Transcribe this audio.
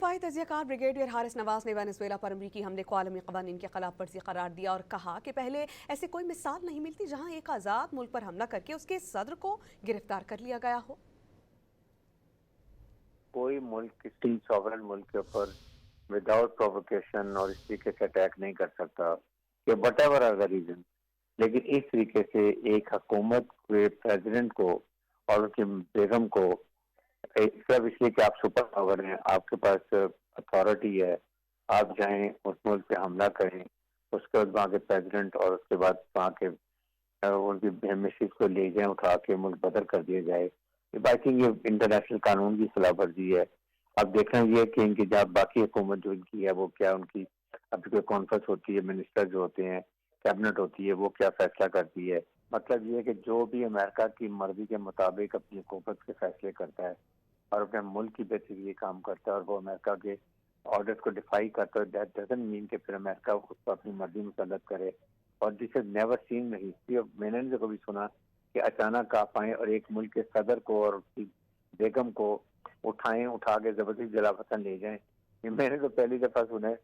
دفاعی تجزیہ کار بریگیڈیئر حارث نواز نے وینزویلا پر امریکی حملے کو عالمی قوانین کی خلاف ورزی قرار دیا اور کہا کہ پہلے ایسی کوئی مثال نہیں ملتی جہاں ایک آزاد ملک پر حملہ کر کے اس کے صدر کو گرفتار کر لیا گیا ہو۔ کوئی ملک کسی سوورن ملک کے اوپر وداؤٹ پرووکیشن اور اس طریقے سے اٹیک نہیں کر سکتا کہ whatever are the reason, لیکن اس طریقے سے ایک حکومت کے پریزیڈنٹ کو اور اس کی بیگم کو صرف اس لیے کہ آپ سپر پاور ہیں، آپ کے پاس اتھارٹی ہے، آپ جائیں اس ملک پہ حملہ کریں، اس کے بعد وہاں کے پریزیڈنٹ اور اس کے بعد وہاں کے ان کی مسز کو لے جائیں اٹھا کے ملک بدر کر دیا جائے۔ آئی تھنک یہ انٹرنیشنل قانون کی خلاف ورزی ہے۔ اب دیکھنا یہ ہے کہ ان کی جہاں باقی حکومت جو ان کی ہے وہ کیا، ان کی ابھی کوئی کانفرنس ہوتی ہے، منسٹر جو ہوتے ہیں، کیبنٹ ہوتی ہے، وہ کیا فیصلہ کرتی ہے۔ مطلب یہ ہے کہ جو بھی امریکہ کی مرضی کے مطابق اپنی حکومت کے فیصلے کرتا ہے اور اپنے ملک کی بہتری کے لیے کام کرتا ہے اور وہ امریکہ کے آرڈرز کو ڈیفائی کرتا ہے، دیٹ ڈزنٹ مین کہ پھر امریکہ اس کو اپنی مرضی مسلط کرے۔ اور دس is never seen in history, میں نے نہیں کبھی سنا کہ اچانک آپ آئیں اور ایک ملک کے صدر کو اور اس کی بیگم کو اٹھا کے زبردستی جلا وطن لے جائیں۔ یہ میں نے تو پہلی دفعہ سنا ہے۔